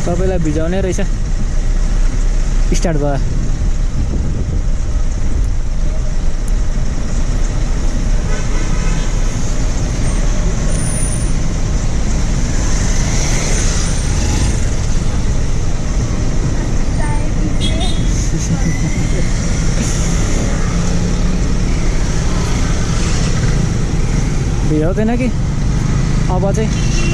सबैलाई भिजाउने रहेछ स्टार्ट भयो भिजाउँदैन कि अब चाहिँ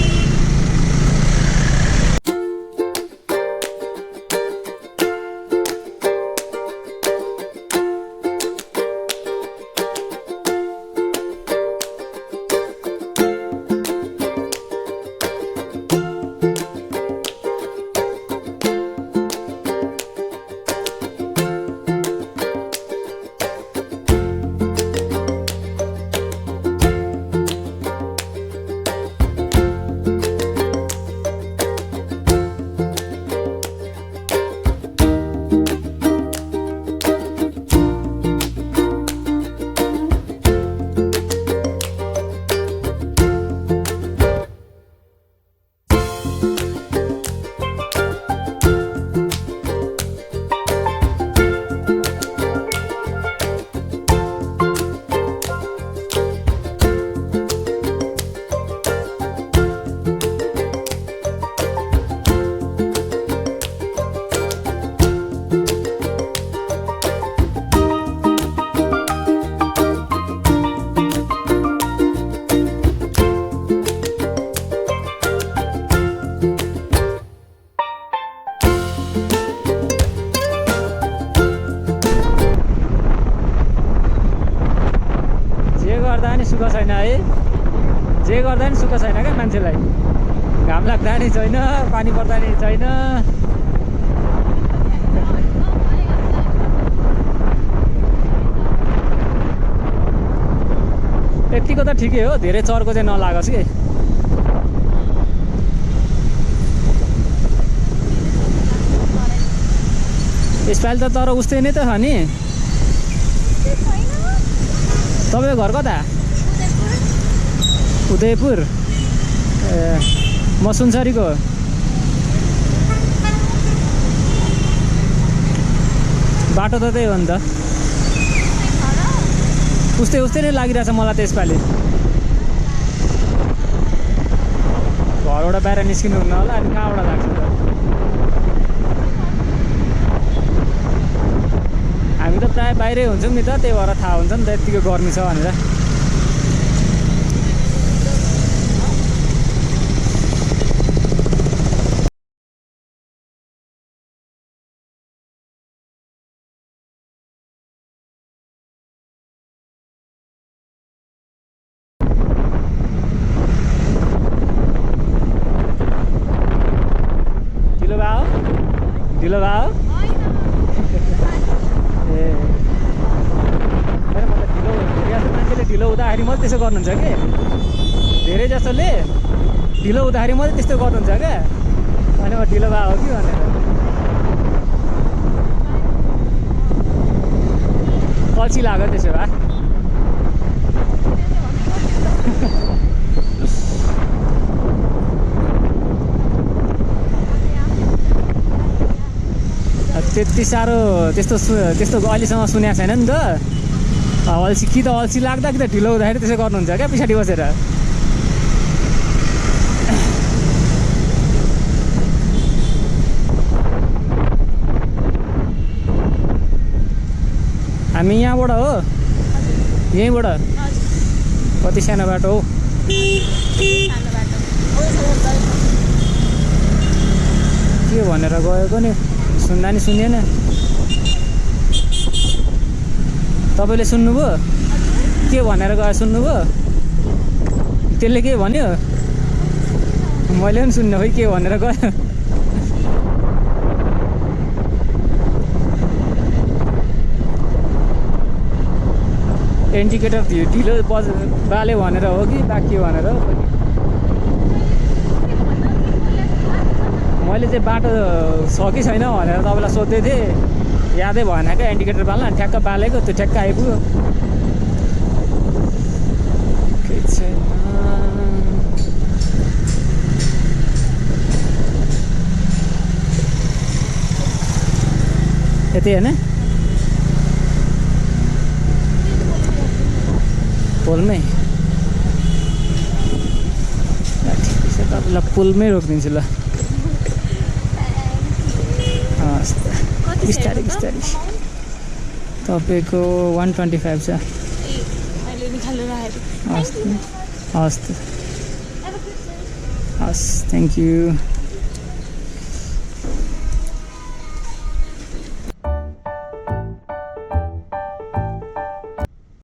सुख छैन है जे गर्दा नि सुख छैन क्या मान्छेलाई घाम लाग्दा नि छैन पानी पर्दा नि छैन यतिको त ठिकै हो धेरै चर्को चाहिँ नलागोस् कि यसपालि त तर उस्तै नै त छ नि तपाईँको घर कता उदयपुर म सुनसरीको बाटो त त्यही हो नि त उस्तै उस्तै नै लागिरहेछ मलाई त यसपालि घरबाट बाहिर निस्किनु हुन्न होला अनि कहाँबाट लाग्छ त हामी त प्रायः बाहिरै हुन्छौँ नि त त्यही भएर थाहा हुन्छ नि त यतिको गर्मी छ भनेर ढिलो भयो ए होइन मतलब ढिलो मान्छेले ढिलो हुँदाखेरि मात्रै त्यसो गर्नुहुन्छ कि धेरै जसोले ढिलो हुँदाखेरि मात्रै त्यस्तो गर्नुहुन्छ क्या अनि म ढिलो भयो कि भनेर अल्छी लाग्यो त्यसो भए त्यति साह्रो त्यस्तो अहिलेसम्म सुनेको छैन नि त अल्छी कि त अल्छी लाग्दा कि त ढिलो हुँदाखेरि त्यसो गर्नुहुन्छ क्या पछाडि बसेर हामी यहाँबाट हो यहीँबाट कति सानो बाटो हो के भनेर गएको नि सुन्दा नि सुनिएन तपाईँले सुन्नुभयो के भनेर गयो सुन्नुभयो त्यसले के भन्यो मैले पनि सुन्न खोइ के भनेर गयो इन्डिकेटर ढिलो बाले भनेर हो कि बाँकी भनेर हो मैले चाहिँ बाटो छ कि छैन भनेर तपाईँलाई सोध्दै थिएँ यादै भएन क्या इन्डिकेटर बाल्न ठ्याक्क बालेको त्यो ठ्याक्क आइपुग्यो केही छैन यतै होइन पोलमै ठिकै छ तपाईँलाई पोलमै रोकिदिन्छु ल हस् बिस्तारै बिस्तारै तपाईँको 125 छ हस् हस् हस् थ्याङ्क यू